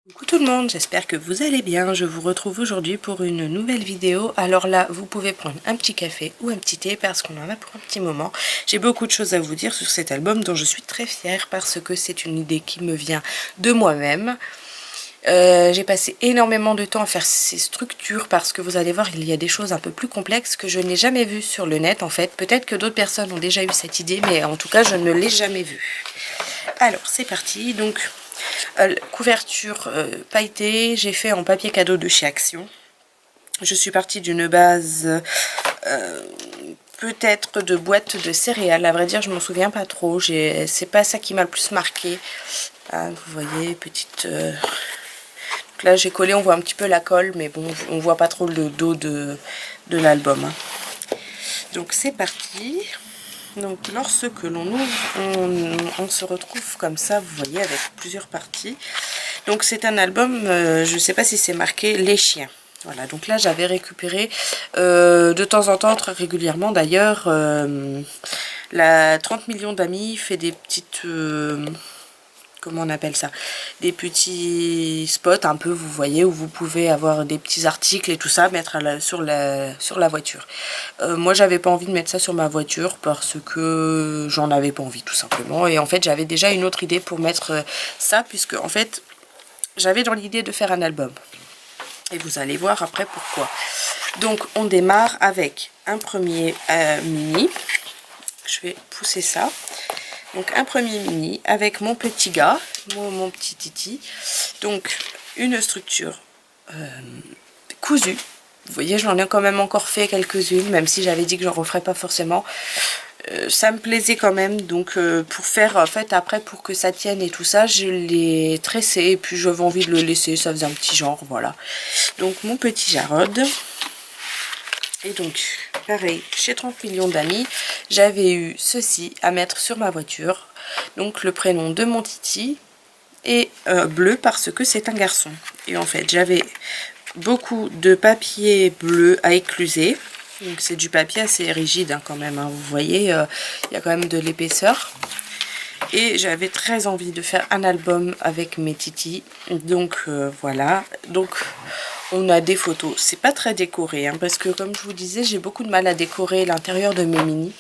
Coucou tout le monde, j'espère que vous allez bien. Je vous retrouve aujourd'hui pour une nouvelle vidéo. Alors là, vous pouvez prendre un petit café ou un petit thé parce qu'on en a pour un petit moment. J'ai beaucoup de choses à vous dire sur cet album dont je suis très fière parce que c'est une idée qui me vient de moi-même. J'ai passé énormément de temps à faire ces structures parce que vous allez voir, il y a des choses un peu plus complexes que je n'ai jamais vues sur le net en fait. Peut-être que d'autres personnes ont déjà eu cette idée, mais en tout cas, je ne l'ai jamais vue. Alors, c'est parti. Donc, couverture pailletée, j'ai fait en papier cadeau de chez Action. Je suis partie d'une base peut-être de boîte de céréales. À vrai dire, je m'en souviens pas trop. C'est pas ça qui m'a le plus marqué. Ah, vous voyez, petite... Donc là, j'ai collé, on voit un petit peu la colle, mais bon, on voit pas trop le dos de l'album. Donc, c'est parti. Donc lorsque l'on ouvre, on se retrouve comme ça, vous voyez, avec plusieurs parties. Donc c'est un album, je ne sais pas si c'est marqué les chiens. Voilà, donc là j'avais récupéré de temps en temps, très régulièrement d'ailleurs, la 30 millions d'amis fait des petites... comment on appelle ça, des petits spots un peu, vous voyez, où vous pouvez avoir des petits articles et tout ça, mettre sur la voiture. Moi j'avais pas envie de mettre ça sur ma voiture parce que j'en avais pas envie tout simplement, et en fait j'avais déjà une autre idée pour mettre ça, puisque en fait j'avais dans l'idée de faire un album et vous allez voir après pourquoi. Donc on démarre avec un premier mini, je vais pousser ça. Donc un premier mini avec mon petit gars, mon petit titi. Donc une structure cousue. Vous voyez, j'en ai quand même encore fait quelques-unes, même si j'avais dit que j'en referais pas forcément. Ça me plaisait quand même, donc pour faire, en fait, après, pour que ça tienne et tout ça, je l'ai tressé, et puis j'avais envie de le laisser, ça faisait un petit genre, voilà. Donc mon petit Jarod. Et donc, pareil, chez 30 millions d'amis, j'avais eu ceci à mettre sur ma voiture. Donc le prénom de mon titi est bleu parce que c'est un garçon. Et en fait, j'avais beaucoup de papier bleu à écluser. Donc c'est du papier assez rigide hein, quand même. Hein. Vous voyez, il y a quand même de l'épaisseur. Et j'avais très envie de faire un album avec mes titis. Donc voilà. Donc on a des photos. C'est pas très décoré. Hein, parce que comme je vous disais, j'ai beaucoup de mal à décorer l'intérieur de mes mini.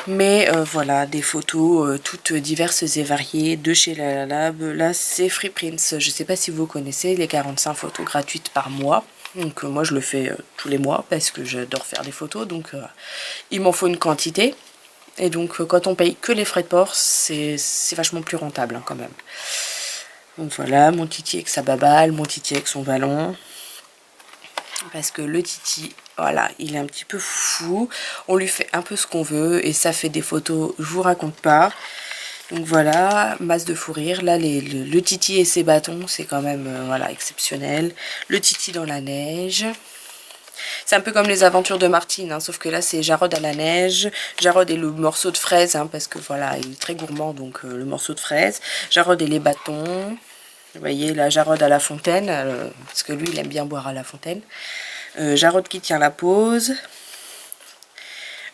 Mais voilà, des photos toutes diverses et variées de chez La Lab. Là, c'est Free Prints. Je sais pas si vous connaissez les 45 photos gratuites par mois. Donc moi, je le fais tous les mois parce que j'adore faire des photos. Donc il m'en faut une quantité. Et donc quand on paye que les frais de port, c'est vachement plus rentable hein, quand même. Donc voilà, mon titi avec sa baballe, mon titi avec son ballon. Parce que le titi, voilà, il est un petit peu foufou. On lui fait un peu ce qu'on veut et ça fait des photos, je vous raconte pas. Donc voilà, masse de fou rire. Là, le titi et ses bâtons, c'est quand même voilà, exceptionnel. Le titi dans la neige. C'est un peu comme les aventures de Martine, hein, sauf que là, c'est Jarod à la neige. Jarod et le morceau de fraise, hein, parce que voilà, il est très gourmand, donc le morceau de fraise. Jarod et les bâtons. Vous voyez, là, Jarod à la fontaine, parce que lui, il aime bien boire à la fontaine. Jarod qui tient la pause.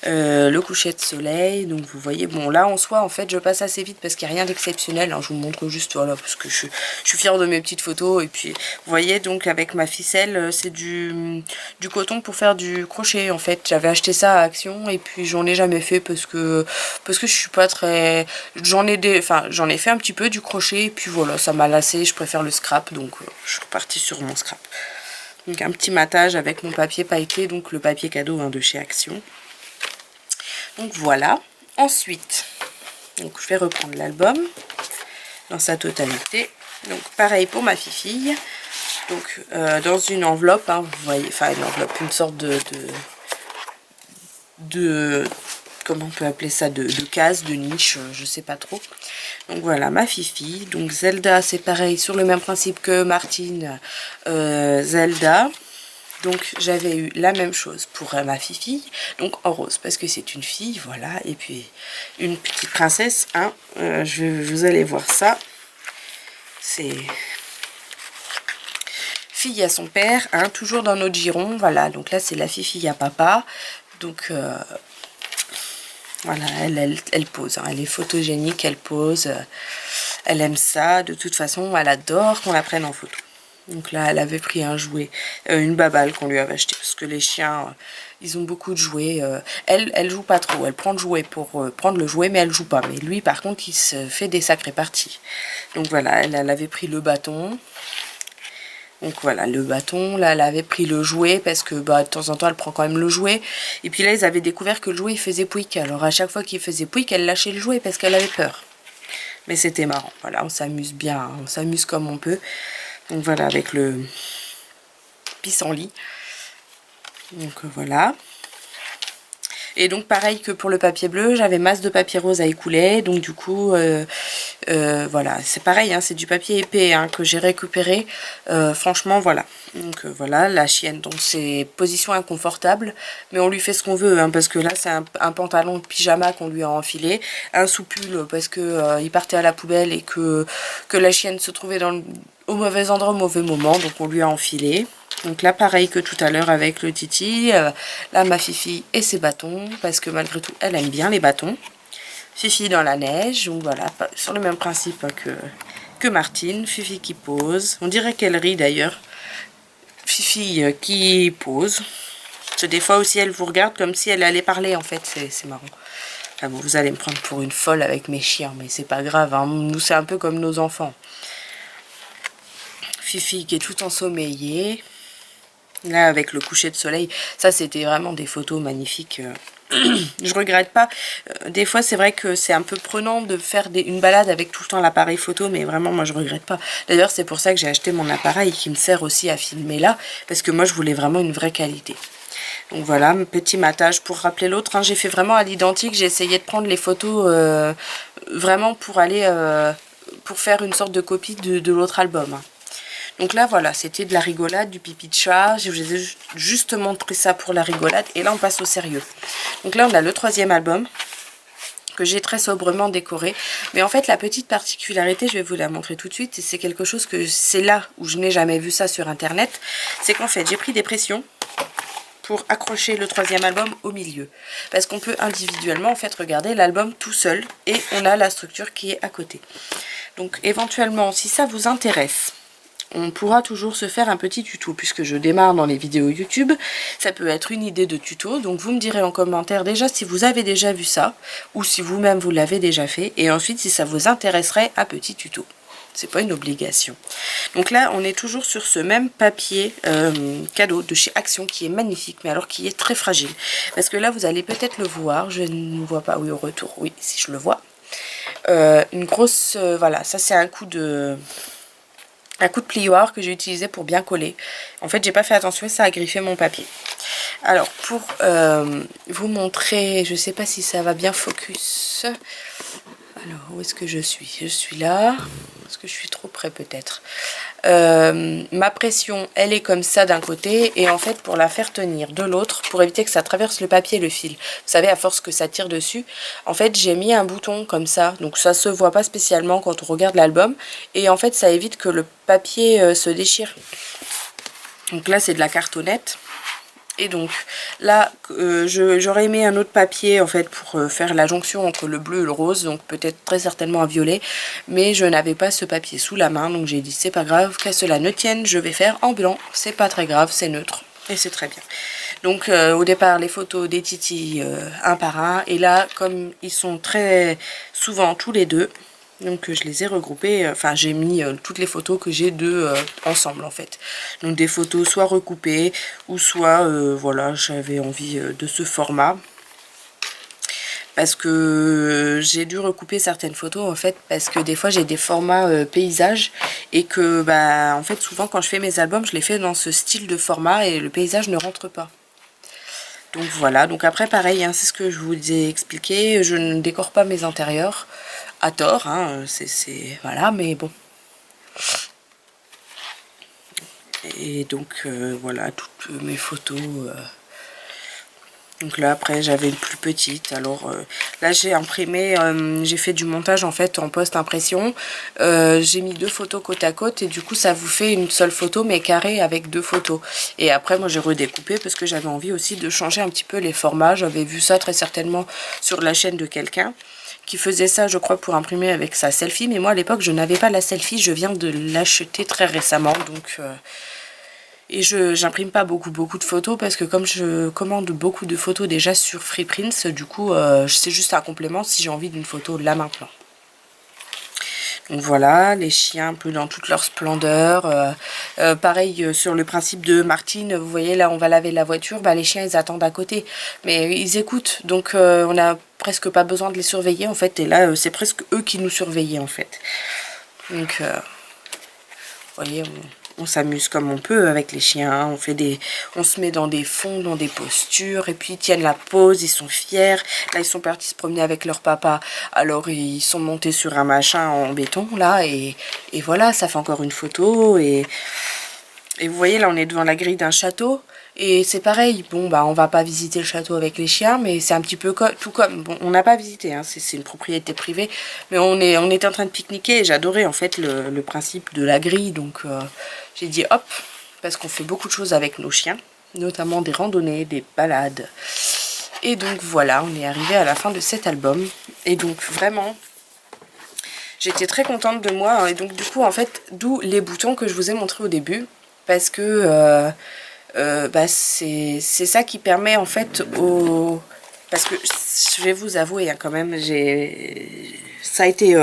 Le coucher de soleil, donc vous voyez, bon là en soi en fait je passe assez vite parce qu'il n'y a rien d'exceptionnel, hein, je vous montre juste voilà parce que je suis fière de mes petites photos. Et puis vous voyez donc avec ma ficelle c'est du coton pour faire du crochet en fait. J'avais acheté ça à Action et puis j'en ai jamais fait parce que je suis pas très, j'en ai fait un petit peu du crochet et puis voilà ça m'a lassé, je préfère le scrap, donc je suis repartie sur mon scrap. Donc un petit matage avec mon papier pailleté, donc le papier cadeau hein, de chez Action. Donc voilà. Ensuite, donc je vais reprendre l'album dans sa totalité. Donc pareil pour ma fifille. Donc dans une enveloppe, hein, vous voyez, enfin une enveloppe, une sorte de comment on peut appeler ça, de case, de niche, je sais pas trop. Donc voilà ma fifi. Donc Zelda, c'est pareil sur le même principe que Martine. Zelda. Donc j'avais eu la même chose pour ma fifi, donc en rose parce que c'est une fille, voilà. Et puis une petite princesse, hein, vous allez voir ça, c'est fille à son père, hein, toujours dans notre giron, voilà. Donc là c'est la fifi à papa, donc voilà, elle pose, hein, elle est photogénique, elle pose. Elle aime ça, de toute façon, elle adore qu'on la prenne en photo. Donc là, elle avait pris un jouet, une baballe qu'on lui avait acheté, parce que les chiens, ils ont beaucoup de jouets. Elle joue pas trop, elle prend le jouet pour prendre le jouet, mais elle joue pas. Mais lui, par contre, il se fait des sacrées parties. Donc voilà, elle avait pris le bâton. Donc voilà, le bâton, là, elle avait pris le jouet, parce que bah, de temps en temps, elle prend quand même le jouet. Et puis là, ils avaient découvert que le jouet, il faisait pouic. Alors à chaque fois qu'il faisait pouic, elle lâchait le jouet, parce qu'elle avait peur. Mais c'était marrant, voilà, on s'amuse bien, hein, on s'amuse comme on peut. Donc voilà, avec le pissenlit. Donc voilà. Et donc pareil que pour le papier bleu, j'avais masse de papier rose à écouler. Donc du coup, voilà, c'est pareil, hein, c'est du papier épais hein, que j'ai récupéré. Franchement, voilà. Donc voilà, la chienne, donc c'est position inconfortable. Mais on lui fait ce qu'on veut, hein, parce que là, c'est un pantalon de pyjama qu'on lui a enfilé. Un sous-pull parce que il partait à la poubelle et que la chienne se trouvait au mauvais endroit, au mauvais moment. Donc on lui a enfilé. Donc là, pareil que tout à l'heure avec le Titi, là, ma Fifi et ses bâtons, parce que malgré tout, elle aime bien les bâtons. Fifi dans la neige, donc voilà, sur le même principe que Martine. Fifi qui pose, on dirait qu'elle rit d'ailleurs. Fifi qui pose. Parce que des fois aussi, elle vous regarde comme si elle allait parler, en fait, c'est marrant. Enfin bon, vous allez me prendre pour une folle avec mes chiens, mais c'est pas grave, hein. Nous, c'est un peu comme nos enfants. Fifi qui est tout ensommeillée. Là, avec le coucher de soleil, ça, c'était vraiment des photos magnifiques. Je regrette pas. Des fois, c'est vrai que c'est un peu prenant de faire une balade avec tout le temps l'appareil photo, mais vraiment, moi, je regrette pas. D'ailleurs, c'est pour ça que j'ai acheté mon appareil qui me sert aussi à filmer là, parce que moi, je voulais vraiment une vraie qualité. Donc voilà, petit matage pour rappeler l'autre. Hein. J'ai fait vraiment à l'identique. J'ai essayé de prendre les photos vraiment pour aller pour faire une sorte de copie de l'autre album. Hein. Donc là, voilà, c'était de la rigolade, du pipi de chat. Je vous ai juste montré ça pour la rigolade. Et là, on passe au sérieux. Donc là, on a le 3e album que j'ai très sobrement décoré. Mais en fait, la petite particularité, je vais vous la montrer tout de suite. Et c'est quelque chose que c'est là où je n'ai jamais vu ça sur Internet. C'est qu'en fait, j'ai pris des pressions pour accrocher le 3e album au milieu. Parce qu'on peut individuellement, en fait, regarder l'album tout seul. Et on a la structure qui est à côté. Donc, éventuellement, si ça vous intéresse, on pourra toujours se faire un petit tuto puisque je démarre dans les vidéos YouTube. Ça peut être une idée de tuto, donc vous me direz en commentaire déjà si vous avez déjà vu ça ou si vous-même vous l'avez déjà fait et ensuite si ça vous intéresserait un petit tuto. C'est pas une obligation. Donc là, on est toujours sur ce même papier cadeau de chez Action qui est magnifique, mais alors qui est très fragile. Parce que là, vous allez peut-être le voir, je ne vois pas, oui, au retour, oui, si je le vois. Une grosse, voilà, ça c'est un coup de plioir que j'ai utilisé pour bien coller. En fait, j'ai pas fait attention et ça a griffé mon papier. Alors, pour vous montrer, je sais pas si ça va bien focus. Alors, où est-ce que je suis? Je suis là. Est-ce que je suis trop près peut-être? Ma pression, elle est comme ça d'un côté. Et en fait, pour la faire tenir de l'autre, pour éviter que ça traverse le papier et le fil. Vous savez, à force que ça tire dessus, en fait, j'ai mis un bouton comme ça. Donc, ça se voit pas spécialement quand on regarde l'album. Et en fait, ça évite que le papier se déchire. Donc là, c'est de la cartonnette. Et donc là, j'aurais aimé un autre papier en fait pour faire la jonction entre le bleu et le rose, donc peut-être très certainement un violet, mais je n'avais pas ce papier sous la main, donc j'ai dit c'est pas grave, qu'à cela ne tienne, je vais faire en blanc, c'est pas très grave, c'est neutre, et c'est très bien. Donc au départ, les photos des titis un par un, et là, comme ils sont très souvent tous les deux, donc je les ai regroupés, enfin j'ai mis toutes les photos que j'ai d'eux ensemble en fait. Donc des photos soit recoupées ou soit voilà, j'avais envie de ce format. Parce que j'ai dû recouper certaines photos en fait parce que des fois j'ai des formats paysages et que bah en fait souvent quand je fais mes albums je les fais dans ce style de format et le paysage ne rentre pas. Donc voilà, donc après pareil, hein, c'est ce que je vous ai expliqué, je ne décore pas mes intérieurs. À tort, hein, voilà, mais bon. Et donc, voilà, toutes mes photos. Donc là, après, j'avais une plus petite. Alors, là, j'ai imprimé, j'ai fait du montage, en fait, en post-impression. J'ai mis 2 photos côte à côte, et du coup, ça vous fait une seule photo, mais carrée, avec 2 photos. Et après, moi, j'ai redécoupé, parce que j'avais envie aussi de changer un petit peu les formats. J'avais vu ça, très certainement, sur la chaîne de quelqu'un qui faisait ça, je crois, pour imprimer avec sa selfie. Mais moi, à l'époque, je n'avais pas la selfie. Je viens de l'acheter très récemment. Donc, et j'imprime pas beaucoup de photos parce que comme je commande beaucoup de photos déjà sur Freeprints, du coup, c'est juste un complément si j'ai envie d'une photo là maintenant. Donc voilà, les chiens un peu dans toute leur splendeur. Pareil sur le principe de Martine, vous voyez là on va laver la voiture, bah, les chiens ils attendent à côté. Mais ils écoutent, donc on n'a presque pas besoin de les surveiller en fait. Et là c'est presque eux qui nous surveillaient en fait. Donc vous voyez, on s'amuse comme on peut avec les chiens, on se met dans des fonds, dans des postures, et puis ils tiennent la pose, ils sont fiers. Là, ils sont partis se promener avec leur papa, alors ils sont montés sur un machin en béton, là, et voilà, ça fait encore une photo, et vous voyez, là, on est devant la grille d'un château, et c'est pareil, bon, bah, on va pas visiter le château avec les chiens, mais c'est un petit peu tout comme, bon, on n'a pas visité, hein, c'est une propriété privée, mais on était en train de pique-niquer, et j'adorais, en fait, le principe de la grille, donc j'ai dit hop, parce qu'on fait beaucoup de choses avec nos chiens, notamment des randonnées, des balades, et donc voilà, on est arrivé à la fin de cet album, et donc vraiment, j'étais très contente de moi, et donc du coup, en fait, d'où les boutons que je vous ai montrés au début, parce que bah, c'est ça qui permet en fait parce que je vais vous avouer hein, quand même, ça a été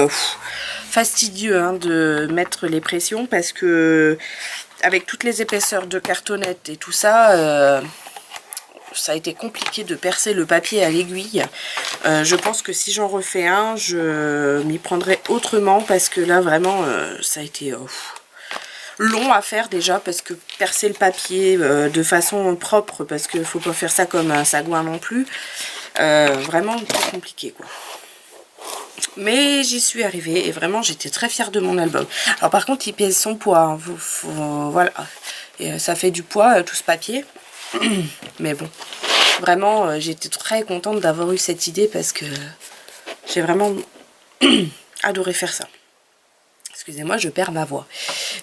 fastidieux hein, de mettre les pressions parce que avec toutes les épaisseurs de cartonnette et tout ça, ça a été compliqué de percer le papier à l'aiguille. Je pense que si j'en refais un, je m'y prendrai autrement parce que là vraiment ça a été long à faire déjà parce que percer le papier de façon propre parce qu'il faut pas faire ça comme un sagouin non plus, vraiment très compliqué quoi. Mais j'y suis arrivée et vraiment j'étais très fière de mon album. Alors par contre il pèse son poids, hein, voilà, et ça fait du poids tout ce papier. Mais bon, vraiment j'étais très contente d'avoir eu cette idée parce que j'ai vraiment adoré faire ça. Excusez-moi, je perds ma voix.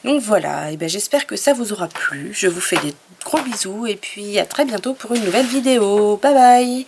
Donc voilà, et ben j'espère que ça vous aura plu. Je vous fais des gros bisous et puis à très bientôt pour une nouvelle vidéo. Bye bye!